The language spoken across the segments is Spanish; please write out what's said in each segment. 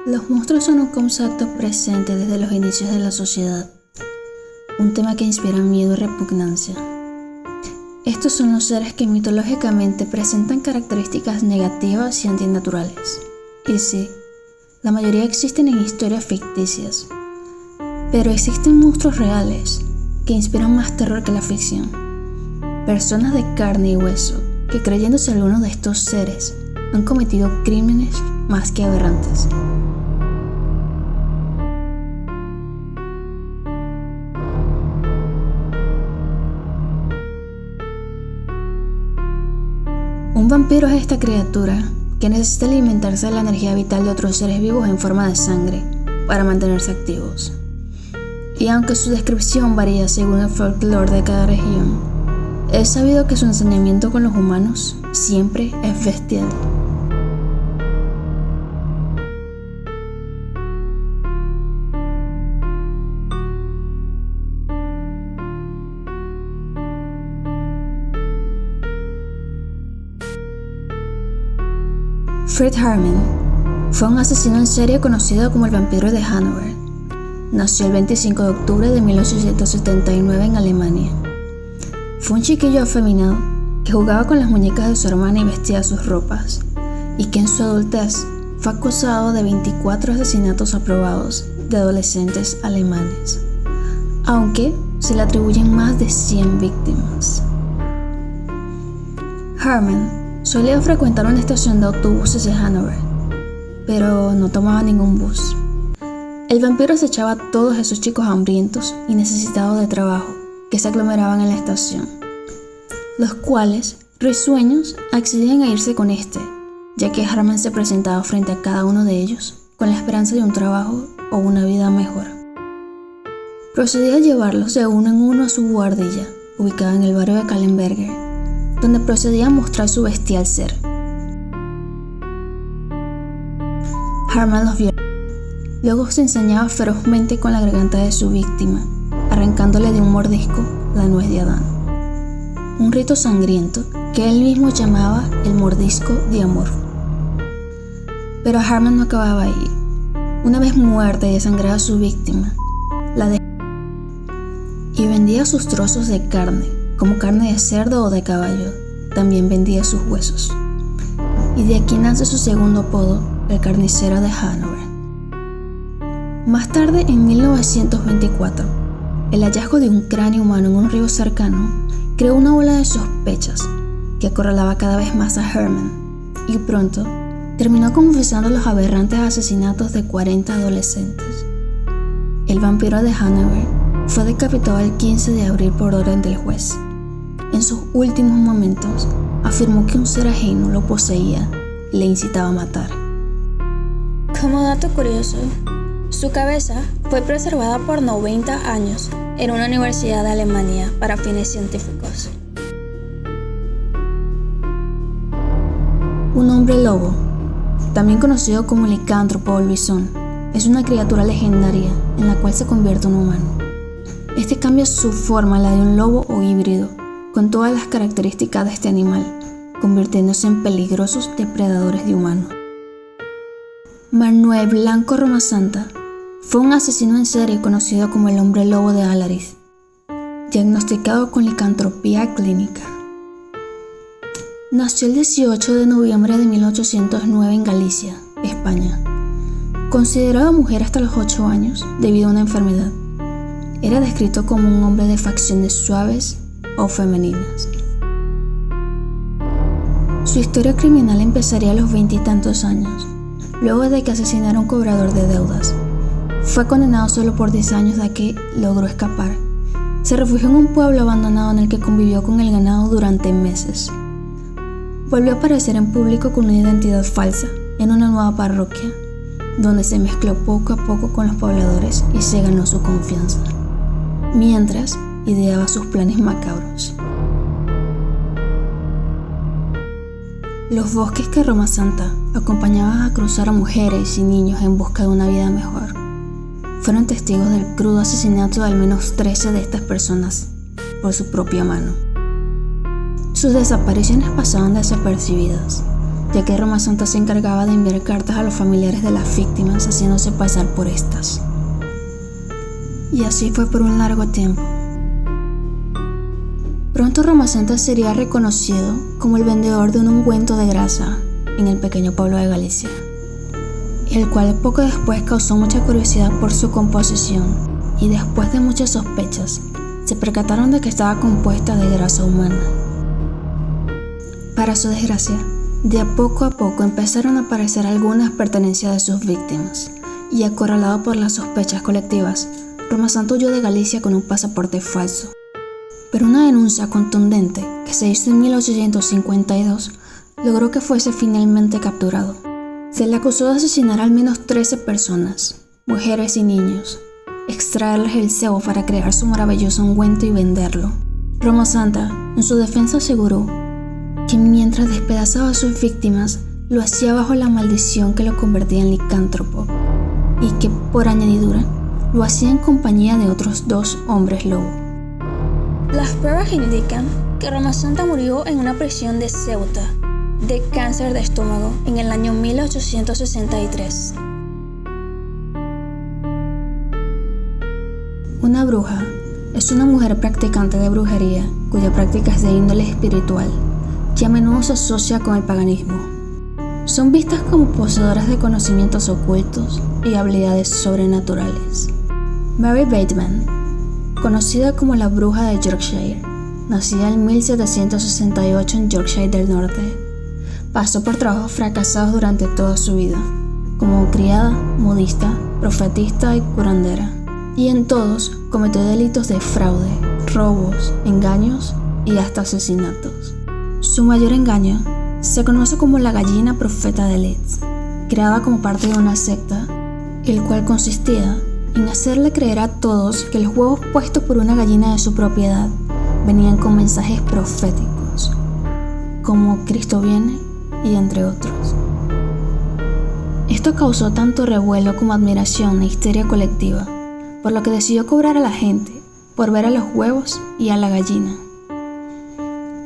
Los monstruos son un concepto presente desde los inicios de la sociedad, un tema que inspira miedo y repugnancia. Estos son los seres que mitológicamente presentan características negativas y antinaturales. Y sí, la mayoría existen en historias ficticias, pero existen monstruos reales que inspiran más terror que la ficción. Personas de carne y hueso que, creyéndose algunos de estos seres, han cometido crímenes más que aberrantes. Un vampiro es esta criatura que necesita alimentarse de la energía vital de otros seres vivos en forma de sangre para mantenerse activos. Y aunque su descripción varía según el folclore de cada región, es sabido que su ensañamiento con los humanos siempre es bestial. Fred Harmon fue un asesino en serie conocido como el vampiro de Hanover. Nació el 25 de octubre de 1879 en Alemania. Fue un chiquillo afeminado que jugaba con las muñecas de su hermana y vestía sus ropas, y que en su adultez fue acusado de 24 asesinatos aprobados de adolescentes alemanes, aunque se le atribuyen más de 100 víctimas. Harmon solía frecuentar una estación de autobuses de Hanover, pero no tomaba ningún bus. El vampiro acechaba a todos esos chicos hambrientos y necesitados de trabajo que se aglomeraban en la estación, los cuales, risueños, accedían a irse con este, ya que Harmon se presentaba frente a cada uno de ellos con la esperanza de un trabajo o una vida mejor. Procedía a llevarlos de uno en uno a su buhardilla, ubicada en el barrio de Kallenberger, donde procedía a mostrar su bestial ser. Harmon los vio. Luego se ensañaba ferozmente con la garganta de su víctima, arrancándole de un mordisco la nuez de Adán. Un rito sangriento que él mismo llamaba el mordisco de amor. Pero Harmon no acababa ahí. Una vez muerta y desangrada su víctima, la dejó y vendía sus trozos de carne, como carne de cerdo o de caballo. También vendía sus huesos. Y de aquí nace su segundo apodo, el carnicero de Hanover. Más tarde, en 1924, el hallazgo de un cráneo humano en un río cercano creó una ola de sospechas que acorralaba cada vez más a Harmon, y pronto terminó confesando los aberrantes asesinatos de 40 adolescentes. El vampiro de Hanover fue decapitado el 15 de abril por orden del juez. En sus últimos momentos, afirmó que un ser ajeno lo poseía y le incitaba a matar. Como dato curioso, su cabeza fue preservada por 90 años en una universidad de Alemania para fines científicos. Un hombre lobo, también conocido como licántropo o luisón, es una criatura legendaria en la cual se convierte en humano. Este cambia su forma a la de un lobo o híbrido, con todas las características de este animal, convirtiéndose en peligrosos depredadores de humanos. Manuel Blanco Romasanta fue un asesino en serie conocido como el hombre lobo de Alariz, diagnosticado con licantropía clínica. Nació el 18 de noviembre de 1809 en Galicia, España. Considerado mujer hasta los 8 años debido a una enfermedad, era descrito como un hombre de facciones suaves o femeninas. Su historia criminal empezaría a los 20 y tantos años, luego de que asesinara a un cobrador de deudas. Fue condenado solo por 10 años, de que logró escapar. Se refugió en un pueblo abandonado en el que convivió con el ganado durante meses. Volvió a aparecer en público con una identidad falsa en una nueva parroquia, donde se mezcló poco a poco con los pobladores y se ganó su confianza, mientras ideaba sus planes macabros. Los bosques que Romasanta acompañaba a cruzar a mujeres y niños en busca de una vida mejor fueron testigos del crudo asesinato de al menos 13 de estas personas por su propia mano. Sus desapariciones pasaban desapercibidas, ya que Roma Santa se encargaba de enviar cartas a los familiares de las víctimas haciéndose pasar por estas. Y así fue por un largo tiempo. Pronto Roma Santa sería reconocido como el vendedor de un ungüento de grasa en el pequeño pueblo de Galicia, el cual poco después causó mucha curiosidad por su composición, y después de muchas sospechas, se percataron de que estaba compuesta de grasa humana. Para su desgracia, de a poco empezaron a aparecer algunas pertenencias de sus víctimas, y acorralado por las sospechas colectivas, Roma Santa huyó de Galicia con un pasaporte falso. Pero una denuncia contundente que se hizo en 1852 logró que fuese finalmente capturado. Se le acusó de asesinar al menos 13 personas, mujeres y niños, extraerles el sebo para crear su maravilloso ungüento y venderlo. Roma Santa, en su defensa, aseguró que mientras despedazaba a sus víctimas, lo hacía bajo la maldición que lo convertía en licántropo, y que, por añadidura, lo hacía en compañía de otros 2 hombres lobo. Las pruebas indican que Roma Santa murió en una prisión de Ceuta, de cáncer de estómago, en el año 1863. Una bruja es una mujer practicante de brujería cuya práctica es de índole espiritual, que a menudo se asocia con el paganismo. Son vistas como poseedoras de conocimientos ocultos y habilidades sobrenaturales. Mary Bateman, conocida como la Bruja de Yorkshire, nacida en 1768 en Yorkshire del Norte, pasó por trabajos fracasados durante toda su vida, como criada, modista, profetista y curandera, y en todos cometió delitos de fraude, robos, engaños y hasta asesinatos. Su mayor engaño se conoce como la gallina profeta de Leeds, creada como parte de una secta, el cual consistía en hacerle creer a todos que los huevos puestos por una gallina de su propiedad venían con mensajes proféticos, como Cristo viene y entre otros. Esto causó tanto revuelo como admiración e histeria colectiva, por lo que decidió cobrar a la gente por ver a los huevos y a la gallina.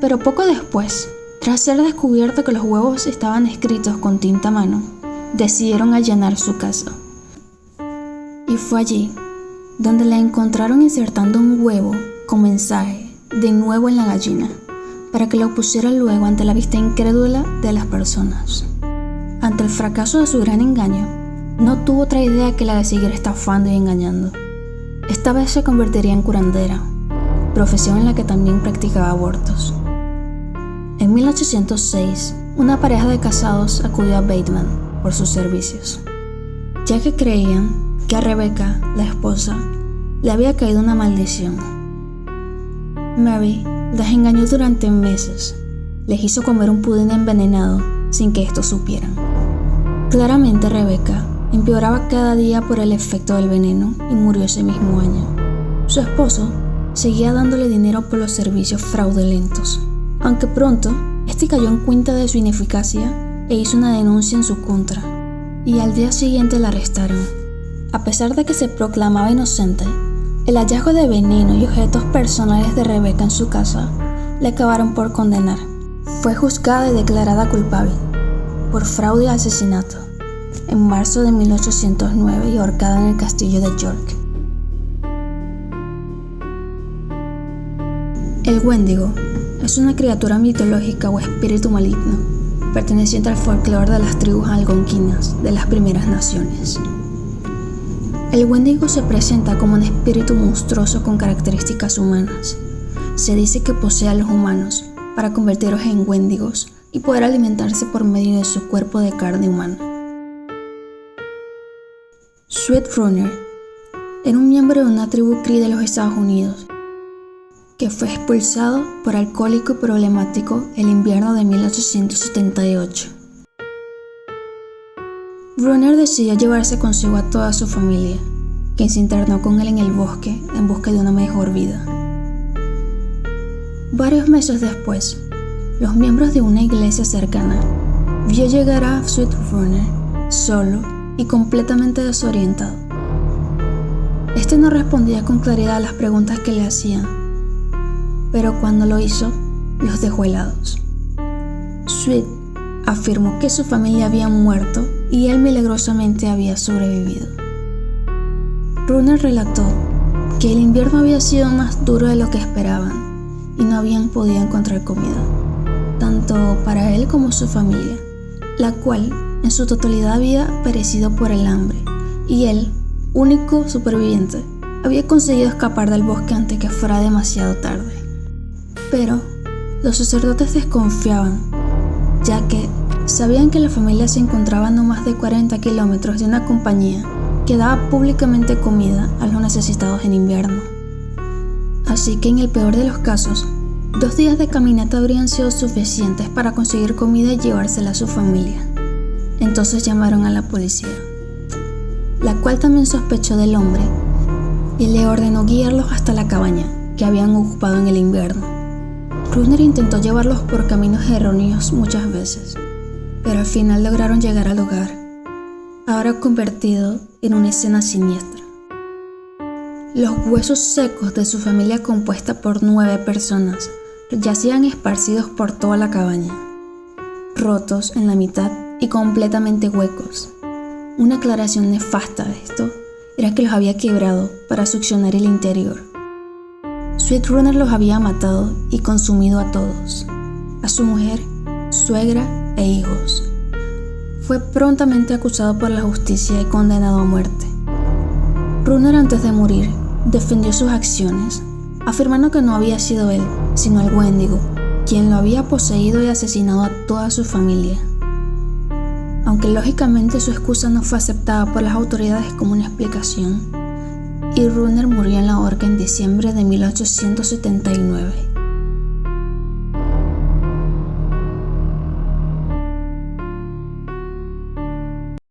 Pero poco después, tras ser descubierto que los huevos estaban escritos con tinta a mano, decidieron allanar su casa. Y fue allí donde la encontraron insertando un huevo con mensaje de nuevo en la gallina, para que lo pusiera luego ante la vista incrédula de las personas. Ante el fracaso de su gran engaño, no tuvo otra idea que la de seguir estafando y engañando. Esta vez se convertiría en curandera, profesión en la que también practicaba abortos. En 1806, una pareja de casados acudió a Bateman por sus servicios, ya que creían que a Rebecca, la esposa, le había caído una maldición. Mary las engañó durante meses, les hizo comer un pudín envenenado sin que estos supieran. Claramente Rebecca empeoraba cada día por el efecto del veneno y murió ese mismo año. Su esposo seguía dándole dinero por los servicios fraudulentos, aunque pronto este cayó en cuenta de su ineficacia e hizo una denuncia en su contra, y al día siguiente la arrestaron. A pesar de que se proclamaba inocente, el hallazgo de veneno y objetos personales de Rebecca en su casa le acabaron por condenar. Fue juzgada y declarada culpable por fraude y asesinato en marzo de 1809 y ahorcada en el castillo de York. El Wendigo es una criatura mitológica o espíritu maligno perteneciente al folclore de las tribus algonquinas de las primeras naciones. El Wendigo se presenta como un espíritu monstruoso con características humanas. Se dice que posee a los humanos para convertirlos en Wendigos y poder alimentarse por medio de su cuerpo de carne humana. Sweet Runner era un miembro de una tribu Cree de los Estados Unidos que fue expulsado por alcohólico y problemático el invierno de 1878. Runner decidió llevarse consigo a toda su familia, quien se internó con él en el bosque en busca de una mejor vida. Varios meses después, los miembros de una iglesia cercana vio llegar a Sweet Runner solo y completamente desorientado. Este no respondía con claridad a las preguntas que le hacían, pero cuando lo hizo, los dejó helados. Sweet afirmó que su familia había muerto y él milagrosamente había sobrevivido. Runner relató que el invierno había sido más duro de lo que esperaban y no habían podido encontrar comida, tanto para él como su familia, la cual en su totalidad había perecido por el hambre, y él, único superviviente, había conseguido escapar del bosque antes que fuera demasiado tarde. Pero los sacerdotes desconfiaban, ya que sabían que la familia se encontraba a no más de 40 kilómetros de una compañía que daba públicamente comida a los necesitados en invierno. Así que en el peor de los casos, 2 días de caminata habrían sido suficientes para conseguir comida y llevársela a su familia. Entonces llamaron a la policía, la cual también sospechó del hombre y le ordenó guiarlos hasta la cabaña que habían ocupado en el invierno. Runner intentó llevarlos por caminos erróneos muchas veces, pero al final lograron llegar al lugar, ahora convertido en una escena siniestra. Los huesos secos de su familia, compuesta por 9 personas, yacían esparcidos por toda la cabaña, rotos en la mitad y completamente huecos. Una aclaración nefasta de esto era que los había quebrado para succionar el interior. Sweet Runner los había matado y consumido a todos, a su mujer, suegra e hijos. Fue prontamente acusado por la justicia y condenado a muerte. Runner, antes de morir, defendió sus acciones, afirmando que no había sido él, sino el Wendigo, quien lo había poseído y asesinado a toda su familia. Aunque lógicamente su excusa no fue aceptada por las autoridades como una explicación, y Runner murió en la horca en diciembre de 1879.